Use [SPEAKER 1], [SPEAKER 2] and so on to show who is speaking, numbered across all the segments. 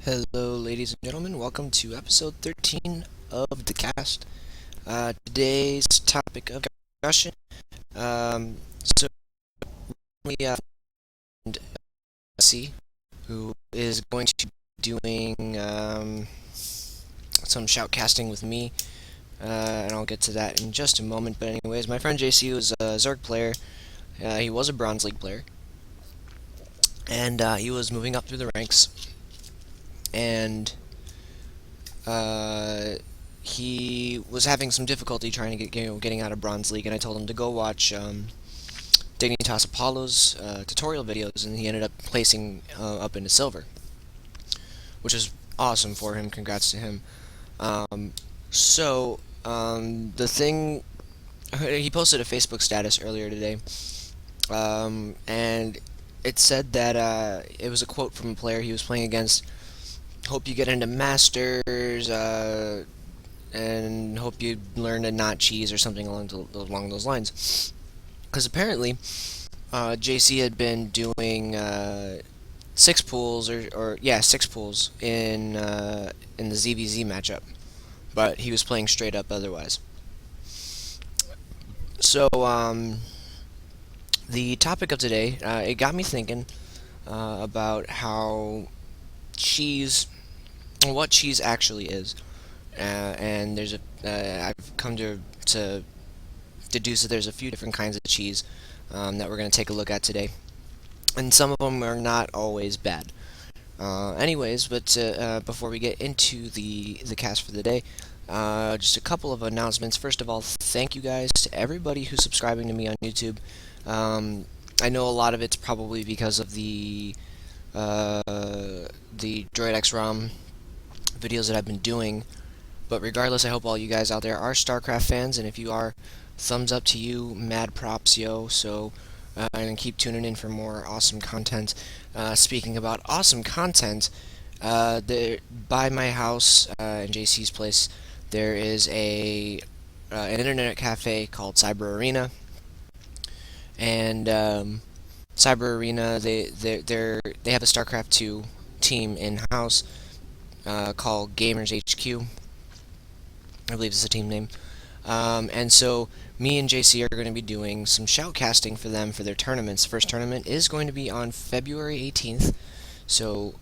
[SPEAKER 1] Hello, ladies and gentlemen. Welcome to episode 13 of the cast. Today's topic of discussion. So we have C, who is going to be doing some shoutcasting with me, and I'll get to that in just a moment. But anyways, my friend JC was a Zerg player. He was a Bronze League player, and he was moving up through the ranks. And he was having some difficulty trying to getting out of Bronze League, and I told him to go watch Dignitas Apollo's tutorial videos, and he ended up placing up into Silver, which is awesome for him. Congrats to him. The thing, he posted a Facebook status earlier today, and it said that it was a quote from a player he was playing against. Hope you get into Masters, and hope you learn to not cheese or something along those lines. Because apparently, JC had been doing six pools six pools in the ZVZ matchup, but he was playing straight up otherwise. So the topic of today, it got me thinking about what cheese actually is. And I've come to deduce that there's a few different kinds of cheese that we're going to take a look at today, and some of them are not always bad. Before we get into the cast for the day, just a couple of announcements. First of all, thank you guys to everybody who's subscribing to me on YouTube. I know a lot of it's probably because of the Droid X ROM videos that I've been doing. But regardless, I hope all you guys out there are StarCraft fans, and if you are, thumbs up to you, mad props, yo. So, and keep tuning in for more awesome content. Speaking about awesome content, by my house in JC's place, there is an internet cafe called Cyber Arena, and Cyber Arena they have a StarCraft 2 team in house called Gamers HQ. I believe it's a team name. And so me and JC are going to be doing some shoutcasting for them for their tournaments. The first tournament is going to be on February 18th, so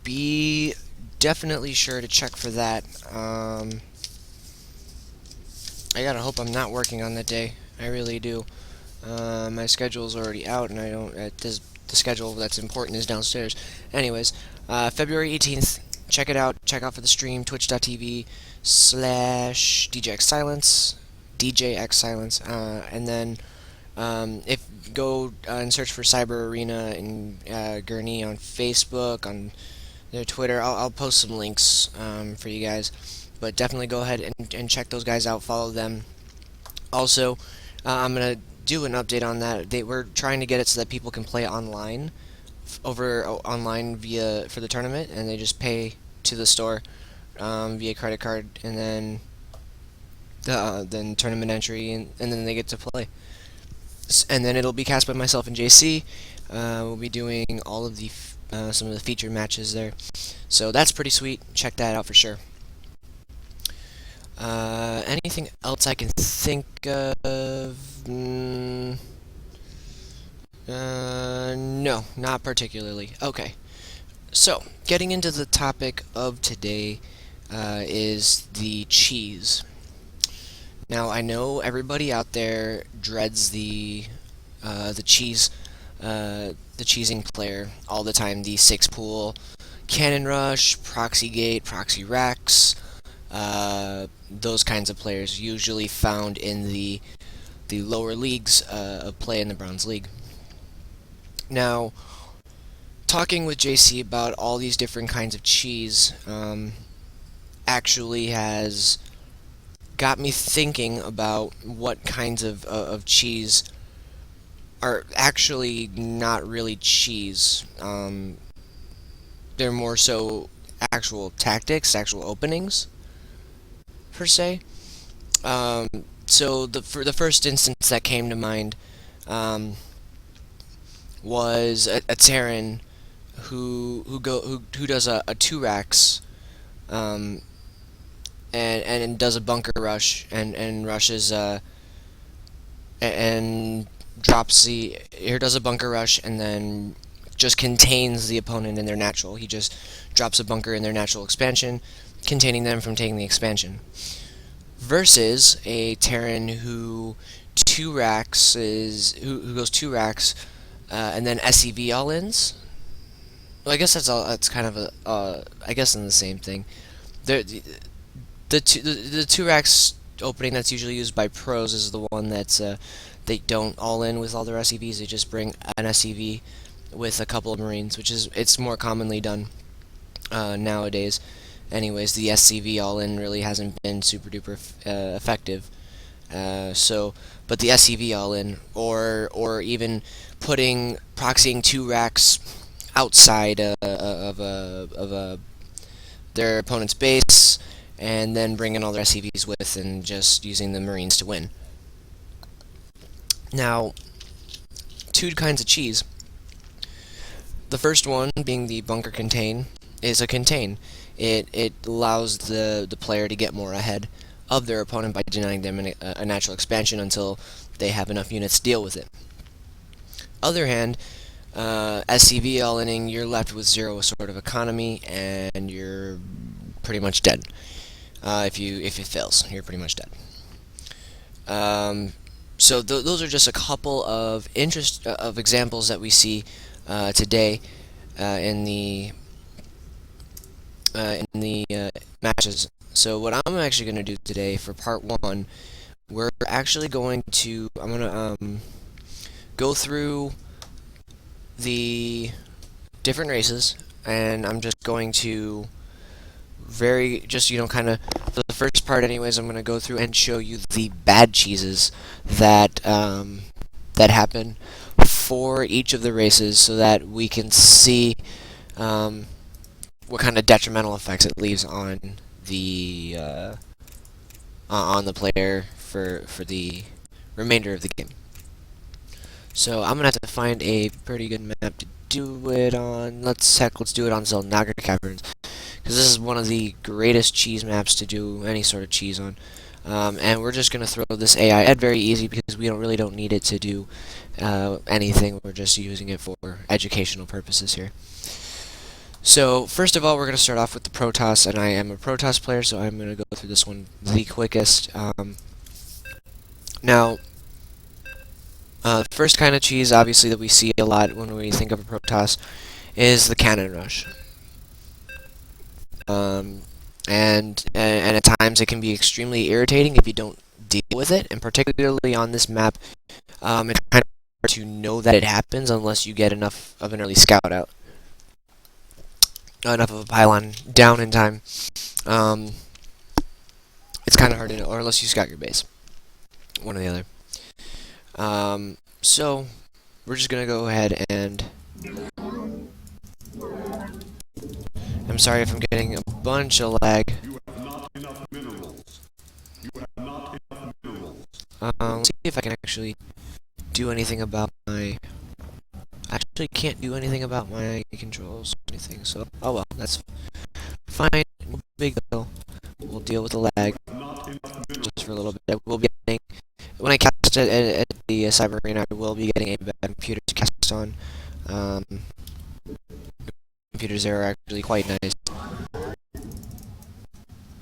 [SPEAKER 1] be definitely sure to check for that. I gotta hope I'm not working on that day. I really do. My schedule's already out, and the schedule that's important is downstairs. Anyways, February 18th. Check it out. Check out for the stream, twitch.tv/DJXSilence, and then if go and search for Cyber Arena in Gurney on Facebook, on their Twitter. I'll post some links for you guys, but definitely go ahead and check those guys out. Follow them. Also, I'm gonna do an update on that. We're trying to get it so that people can play online online for the tournament, and they just pay to the store via credit card, and then tournament entry, and then they get to play. And then it'll be cast by myself and JC. We'll be doing all of some of the feature matches there, so that's pretty sweet. Check that out for sure. Anything else I can think of? No, not particularly. Okay, so getting into the topic of today is the cheese. Now, I know everybody out there dreads the cheesing player all the time. The six pool, Cannon Rush, Proxy Gate, Proxy Rax, those kinds of players usually found in the lower leagues of play in the Bronze League. Now, talking with JC about all these different kinds of cheese actually has got me thinking about what kinds of cheese are actually not really cheese. They're more so actual tactics, actual openings, per se. So the first instance that came to mind was a Terran who does a 2-Rax, and does a bunker rush and rushes and drops the here does a bunker rush and then just contains the opponent in their natural. He just drops a bunker in their natural expansion, containing them from taking the expansion. Versus a Terran who 2-Rax who goes 2-Rax and then SCV all-ins. Well, I guess that's all. That's kind of I guess in the same thing. The 2-Rax opening that's usually used by pros is the one that's they don't all in with all their SCVs. They just bring an SCV with a couple of Marines, which is it's more commonly done nowadays. Anyways, the SCV all in really hasn't been super duper effective. But the SCV all in, or even putting proxying 2-Rax outside of their opponent's base, and then bringing all their SCVs with, and just using the Marines to win. Now, two kinds of cheese. The first one, being the bunker contain, is a contain. It allows the player to get more ahead of their opponent by denying them a natural expansion until they have enough units to deal with it. Other hand, SCV all-inning, you're left with 0 sort of economy, and you're pretty much dead. If it fails, you're pretty much dead. So those are just a couple of examples that we see today in the matches. So what I'm actually going to do today for part 1, we're actually going to go through the different races, and I'm just going to kind of, for the first part anyways, I'm going to go through and show you the bad cheeses that happen for each of the races, so that we can see what kind of detrimental effects it leaves on the player for the remainder of the game. So I'm gonna have to find a pretty good map to do it on. Let's do it on Zelnaga Caverns, because this is one of the greatest cheese maps to do any sort of cheese on. And we're just gonna throw this AI at very easy, because we really don't need it to do anything. We're just using it for educational purposes here. So first of all, we're going to start off with the Protoss, and I am a Protoss player, so I'm going to go through this one the quickest. Now, first kind of cheese, obviously, that we see a lot when we think of a Protoss is the Cannon Rush. And at times it can be extremely irritating if you don't deal with it, and particularly on this map, it's kind of hard to know that it happens unless you get enough of an early scout out. Enough of a pylon down in time. It's kind of hard to know, or unless you scout your base. One or the other. So, we're just going to go ahead and... I'm sorry if I'm getting a bunch of lag.
[SPEAKER 2] You have not enough minerals. You have not enough minerals.
[SPEAKER 1] Let's see if I can actually do anything about my... I actually can't do anything about my controls or anything, so... Oh well, that's fine. No big deal. We'll deal with the lag just for a little bit. We'll be getting... When I cast it at the Cyber Arena, I will be getting a bad computer to cast on. Computers there are actually quite nice.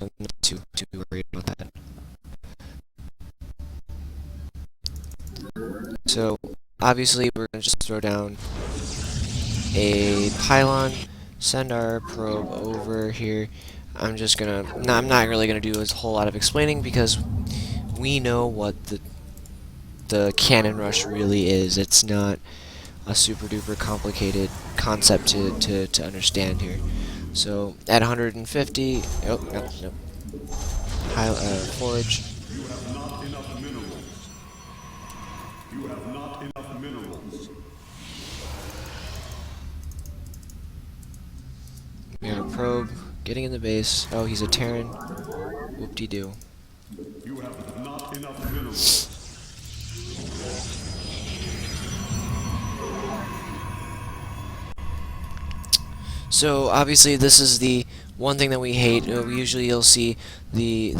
[SPEAKER 1] I'm not too worried about that. So, obviously, we're going to just throw down a pylon, send our probe over here. I'm not really going to do a whole lot of explaining, because we know what the cannon rush really is. It's not a super duper complicated concept to understand here. So, at 150, oh, no. Forge.
[SPEAKER 2] You have not enough minerals. You have not enough minerals.
[SPEAKER 1] We have a probe getting in the base. Oh, he's a Terran. Whoop-de-doo.
[SPEAKER 2] You have not enough minerals.
[SPEAKER 1] So obviously this is the one thing that we hate. Usually you'll see the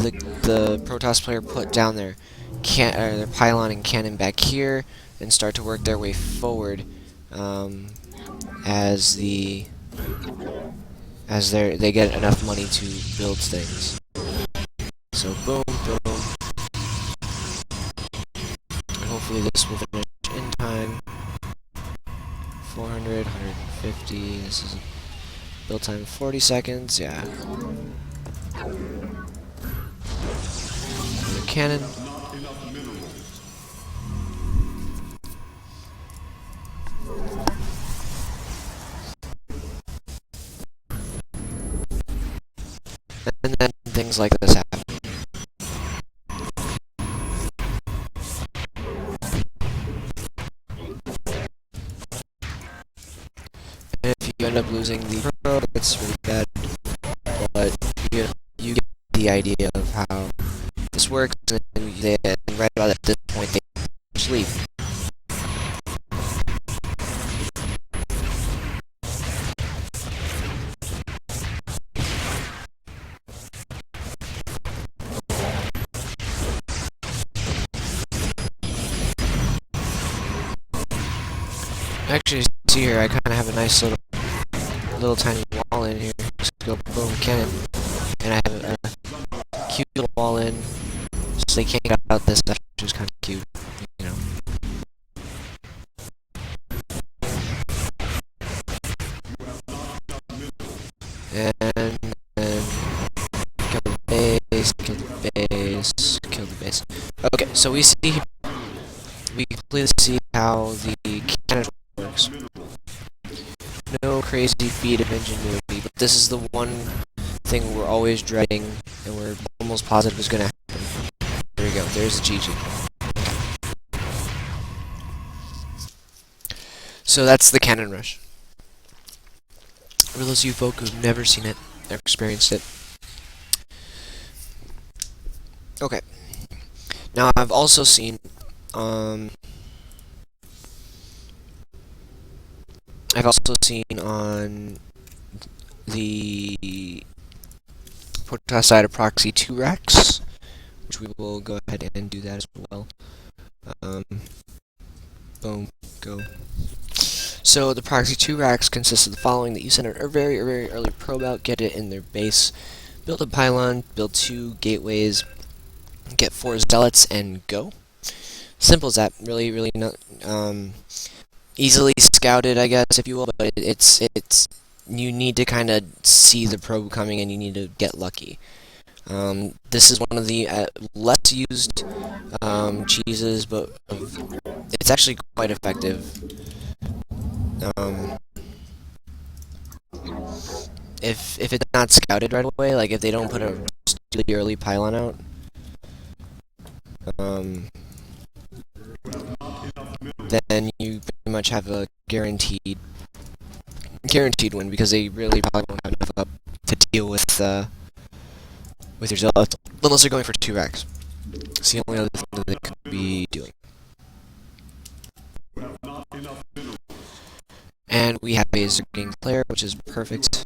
[SPEAKER 1] Protoss player put down their pylon and cannon back here and start to work their way forward um, as they get enough money to build things. So boom, boom. Hopefully this will finish in time. 400, 150. This is build time 40 seconds. Yeah. The cannon. And then things like this happen. And if you end up losing the pro, it's really bad. But you get the idea of how this works, and right about at this point they sleep. Actually, see here, I kind of have a nice little tiny wall in here. Just go boom, cannon, and I have a cute little wall in, so they can't get out this stuff, which is kind of cute, you know. And then kill the base, kill the base, kill the base. Okay, so we completely see how the cannon works. No crazy feat of ingenuity, but this is the one thing we're always dreading, and we're almost positive is going to happen. There we go, there's a GG. So that's the cannon rush. For those of you folk who've never seen it, or experienced it. Okay. Now I've also seen, on the Protoss side of Proxy 2 Rax, which we will go ahead and do that as well. Boom, go. So the Proxy 2 Rax consists of the following: that you send a very early probe out, get it in their base, build a pylon, build 2 gateways, get 4 zealots, and go. Simple as that. Really not easily scouted, I guess, if you will. But it's you need to kind of see the probe coming, and you need to get lucky. This is one of the less used cheeses, but it's actually quite effective. If it's not scouted right away, like if they don't put a really early pylon out, then you pretty much have a guaranteed win, because they really probably won't have enough up to deal with your zealots, unless they're going for 2 racks. It's the only other thing that they could be doing. And we have a Zerging player, which is perfect.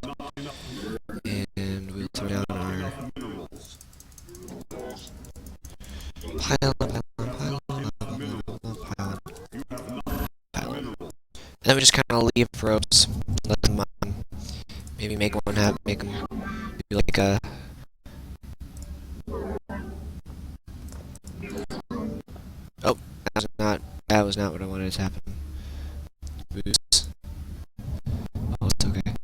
[SPEAKER 1] And we'll throw down our pylon. And then we just kind of leave probes, let them maybe make them be like a. Oh, that was not what I wanted to happen. Boost. Oh, it's okay.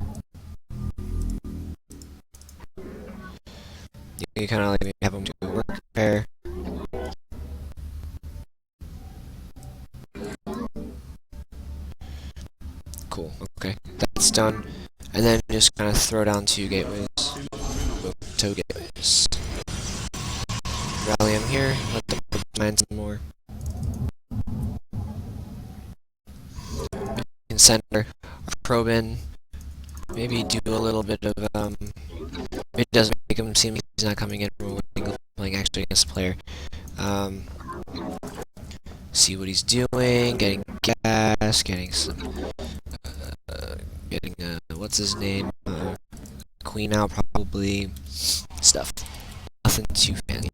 [SPEAKER 1] You kind of like have them do a work repair. Cool. Okay, that's done. And then just kind of throw down 2 gateways. 2 gateways. Rally them here. Let them mine some more. We can send our probe in. Maybe do a little bit of it doesn't make him seem he's not coming in from playing actually against the player. See what he's doing. Getting gas. Getting some. Getting what's his name? Queen out probably. Stuff. Nothing too fancy.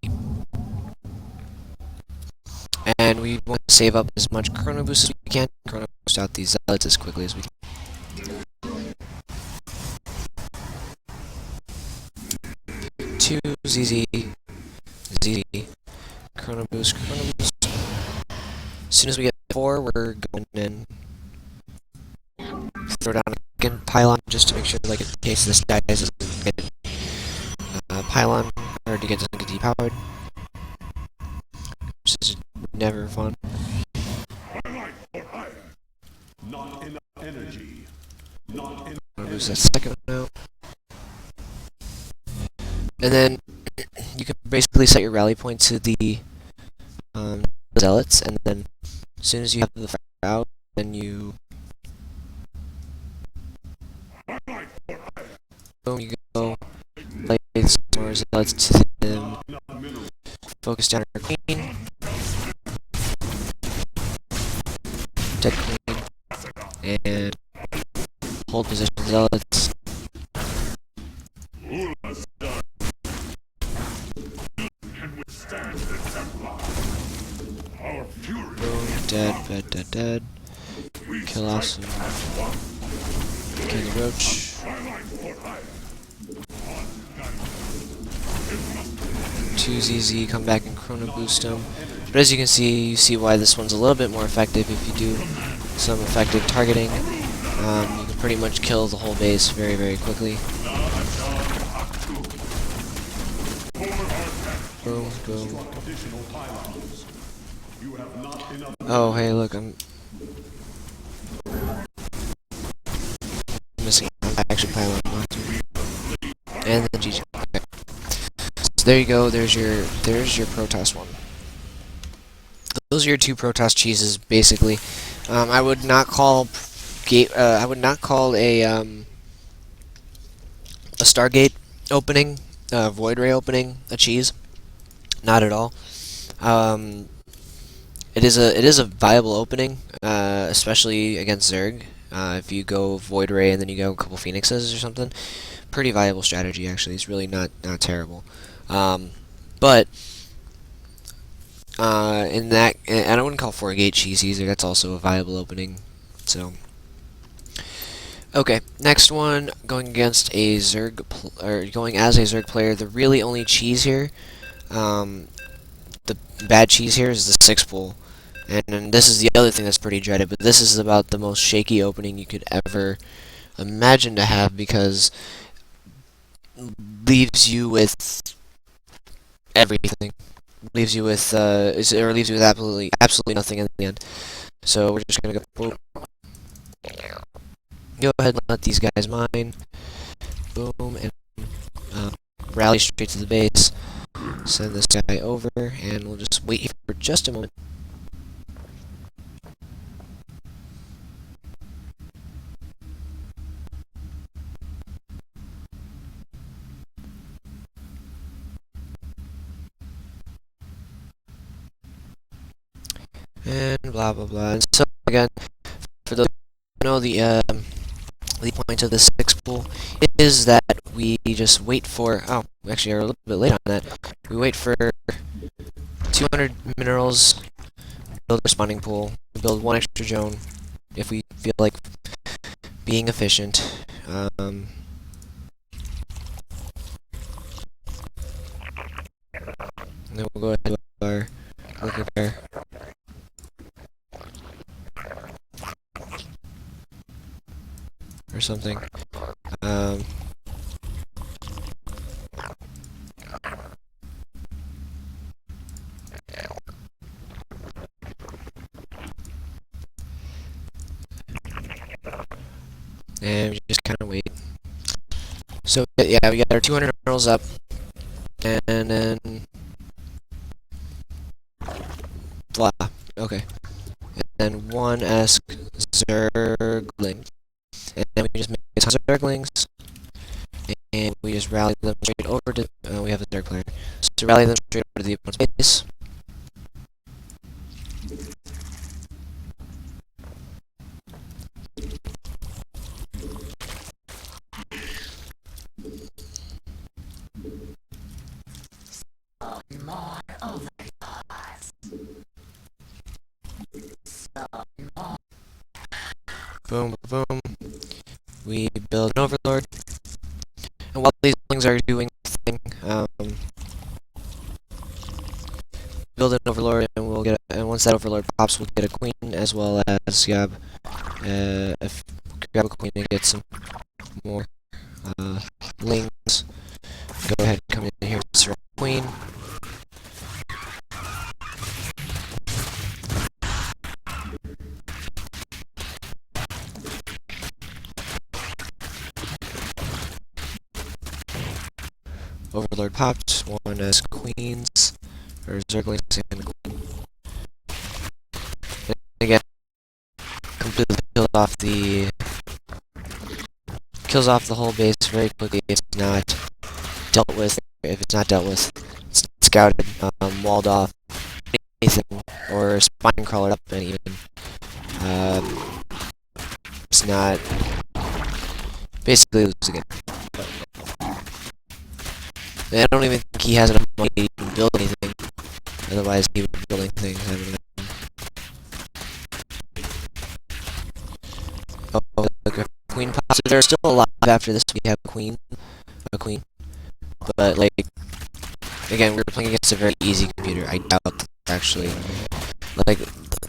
[SPEAKER 1] And we want to save up as much Chrono Boost as we can. Chrono Boost out these zealots as quickly as we can. 2 ZZ, ZZ, Chrono Boost, Chrono Boost. As soon as we get 4, we're going in. Throw down a second pylon just to make sure, like, in case this dies, doesn't get pylon, or to get doesn't get depowered. Which is never fun.
[SPEAKER 2] Not enough energy. Not enough
[SPEAKER 1] Chrono Boost that second one out. And then you can basically set your rally point to the zealots, and then as soon as you have the fire out, then you boom, you go play some more zealots to them. Focus down our queen, dead queen, and hold position zealots. Boom, dead. Kill off some. Kill the roach. 2 ZZ, come back and Chrono Boost them. But as you can see, you see why this one's a little bit more effective if you do some effective targeting. You can pretty much kill the whole base very, very quickly. Boom, boom. Oh, hey, look, I'm missing an action pylon. And then GG. Okay. So there you go. There's your Protoss one. Those are your 2 Protoss cheeses, basically. I would not call a Stargate opening, Void Ray opening, a cheese. Not at all. It is a viable opening, especially against Zerg. If you go Void Ray and then you go a couple Phoenixes or something, pretty viable strategy actually. It's really not terrible. But in that, and I wouldn't call 4-gate cheese either. That's also a viable opening. So, okay, next one, going against a Zerg, or going as a Zerg player. The really only cheese here, the bad cheese here is the 6-pull. And this is the other thing that's pretty dreaded, but this is about the most shaky opening you could ever imagine to have, because it leaves you with everything. Leaves you with leaves you with absolutely nothing in the end. So we're just gonna go ahead and let these guys mine. Boom, and rally straight to the base. Send this guy over, and we'll just wait here for just a moment. And blah blah blah. And so again, for those who know, the point of the 6-pull is that we just wait for. Oh, we actually are a little bit late on that. We wait for 200 minerals, build a spawning pool, build 1 extra drone if we feel like being efficient. Then we'll go ahead and do our quick repair. Or something. And we just kind of wait. So yeah, we got our 200 minerals up, and then blah. Okay, and then 1 Esk Zergling. And then we just make some Zerglings, and we just rally them straight over to. We have a Zerg player, so rally them straight over to the opponent's base. Boom, boom. We build an overlord. And while these buildings are doing the thing, build an overlord, and we'll get. And once that overlord pops, we'll get a queen as well as grab a queen and get some more lings. Go ahead and come in here and surround the queen. Overlord popped. One as queens, or zerglings and queen. And again, completely kills off the whole base very quickly. It's not dealt with. If it's not dealt with, it's not scouted, walled off, anything, or spine crawled up, and even it's not basically losing it. And I don't even think he has enough money to even build anything. Otherwise, he would be building things. I don't know. Oh, look, a queen pops. They're still alive after this. We have a queen. But like, again, we're playing against a very easy computer. I doubt actually, like,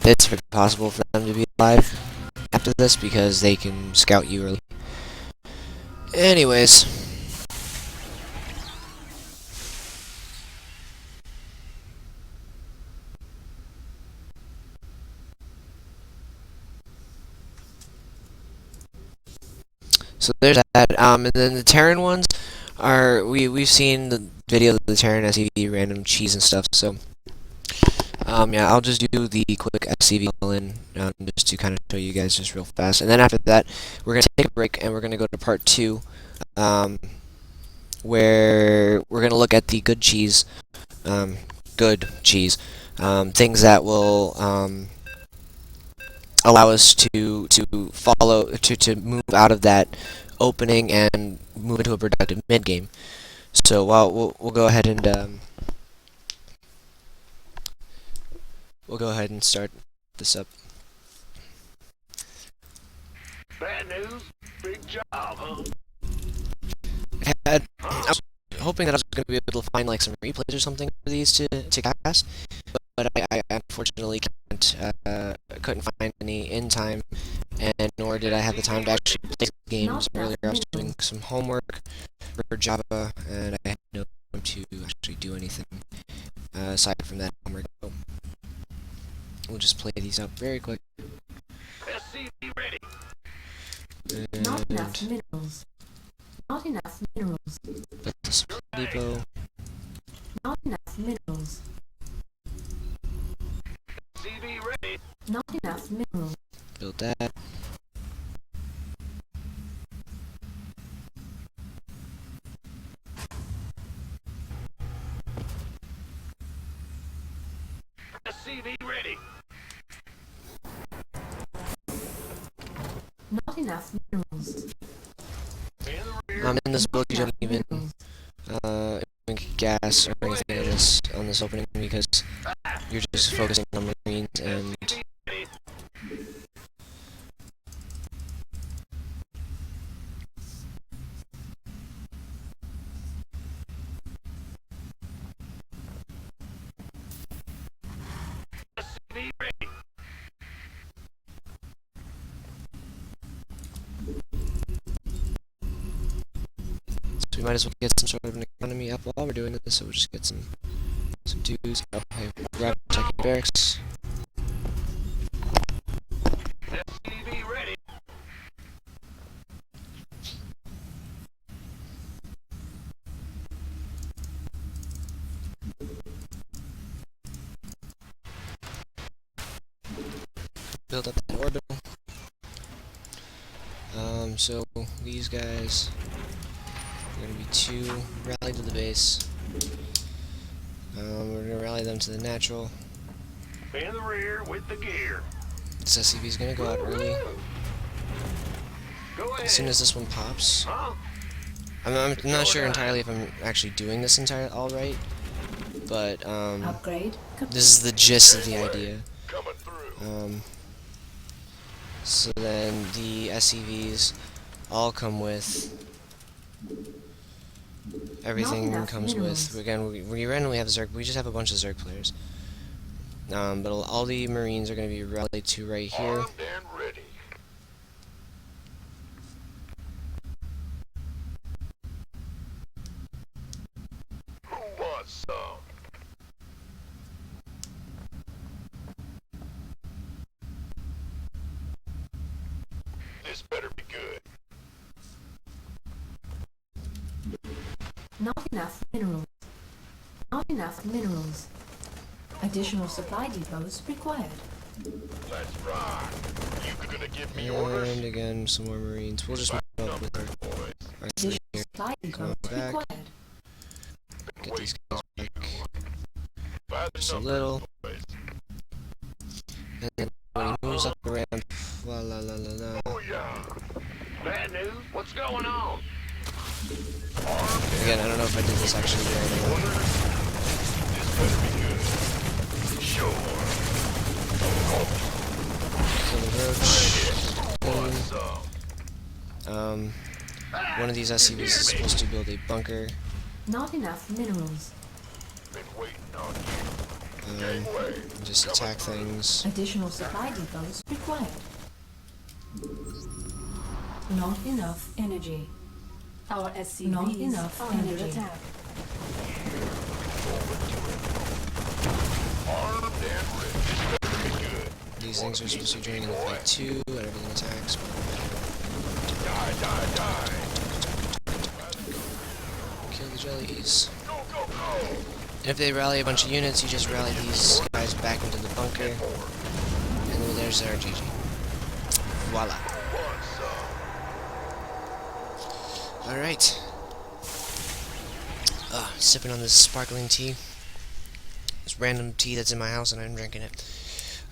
[SPEAKER 1] it's very possible for them to be alive after this because they can scout you early. Anyways. So there's that. And then the Terran ones are we've seen the video of the Terran SCV random cheese and stuff. So yeah, I'll just do the quick SCV all-in just to kind of show you guys just real fast. And then after that, we're gonna take a break and we're gonna go to part 2, where we're gonna look at the good cheese, things that will allow us to move out of that opening and move into a productive mid game. So we'll go ahead and start this up.
[SPEAKER 3] Bad news, big job, huh?
[SPEAKER 1] I was hoping that I was going to be able to find like some replays or something for these to cast, but I unfortunately couldn't find any in time, and nor did I have the time to actually play games earlier. I was doing some homework for Java, and I had no time to actually do anything aside from that homework. So we'll just play these up very quick.
[SPEAKER 3] SCV ready.
[SPEAKER 4] Not enough minerals. Not enough minerals.
[SPEAKER 1] Build this depot.
[SPEAKER 4] Not enough minerals.
[SPEAKER 3] SCV ready.
[SPEAKER 4] Not enough minerals.
[SPEAKER 1] Build that.
[SPEAKER 3] SCV ready.
[SPEAKER 4] Not enough minerals.
[SPEAKER 3] In the rear.
[SPEAKER 1] In this build, you don't even
[SPEAKER 4] Minerals.
[SPEAKER 1] gas or anything on this opening because you're just focusing on marines and
[SPEAKER 3] SCV ready.
[SPEAKER 1] so we might as well get some sort of an economy up while we're doing this. So we'll just get some dudes. Okay, grab protecting barracks.
[SPEAKER 3] SCV ready.
[SPEAKER 1] Build up the orbital. So these guys are going to be 2 rally to the base. We're going to rally them to the natural.
[SPEAKER 3] In the rear with the gear.
[SPEAKER 1] This SCV is going to go out early.
[SPEAKER 3] Go ahead.
[SPEAKER 1] As soon as this one pops.
[SPEAKER 3] Huh?
[SPEAKER 1] I'm not sure entirely if I'm actually doing this all right. but
[SPEAKER 4] Upgrade complete.
[SPEAKER 1] this is the gist of the idea.
[SPEAKER 3] Coming through.
[SPEAKER 1] So then the SCVs all come with everything
[SPEAKER 4] enough
[SPEAKER 1] comes
[SPEAKER 4] minerals.
[SPEAKER 1] with. Again, we randomly have Zerg. We just have a bunch of Zerg players. But all the Marines are going to be rallied to right here.
[SPEAKER 3] Armed and ready. Who wants some? This better be good.
[SPEAKER 4] Not enough minerals. Not enough minerals. Additional supply depots required.
[SPEAKER 3] Let's rock. You gonna give me orders?
[SPEAKER 1] And again, some more Marines. We'll just move up with
[SPEAKER 3] Boys,
[SPEAKER 1] our
[SPEAKER 4] Additional
[SPEAKER 1] here.
[SPEAKER 4] supply depots
[SPEAKER 1] back.
[SPEAKER 4] required.
[SPEAKER 1] Get these guys back
[SPEAKER 3] by the
[SPEAKER 1] just a
[SPEAKER 3] number,
[SPEAKER 1] little.
[SPEAKER 3] boys.
[SPEAKER 1] And then when he moves up the ramp, la la la la la.
[SPEAKER 3] Oh yeah. Bad news? What's going on?
[SPEAKER 1] Again, I don't know if I did this actually right.
[SPEAKER 3] Orders? This better be good. Sure.
[SPEAKER 1] So the roach.
[SPEAKER 3] What's up?
[SPEAKER 1] One of these SCVs is supposed to build a bunker.
[SPEAKER 4] Not enough minerals.
[SPEAKER 3] Been waiting on you. Gangway.
[SPEAKER 1] Just attack things.
[SPEAKER 4] Additional supply depots required. Not enough energy. Our SCVs not enough are under attack.
[SPEAKER 3] Armed and ready. This better be good.
[SPEAKER 1] These things are supposed to be joining in the fight too, and everything attacks.
[SPEAKER 3] Die, die, die.
[SPEAKER 1] Kill the jellies.
[SPEAKER 3] Go, go, go.
[SPEAKER 1] And if they rally a bunch of units, you just rally these guys back into the bunker, and then there's our GG. Voila.
[SPEAKER 3] What's up?
[SPEAKER 1] Alright. Sipping on this sparkling tea. This random tea that's in my house and I'm drinking it.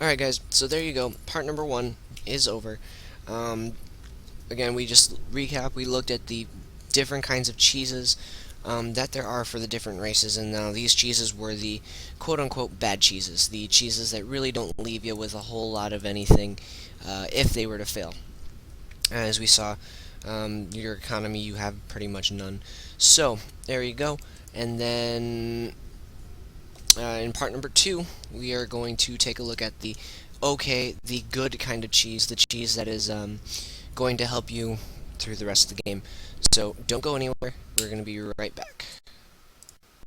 [SPEAKER 1] Alright guys, so there you go. Part number 1 is over. Again, we just recap. We looked at the different kinds of cheeses that there are for the different races, and these cheeses were the quote-unquote bad cheeses, the cheeses that really don't leave you with a whole lot of anything if they were to fail. As we saw, your economy, you have pretty much none. So, there you go. And then, in part number 2, we are going to take a look at the good kind of cheese, the cheese that is going to help you through the rest of the game. So, don't go anywhere. We're going to be right back.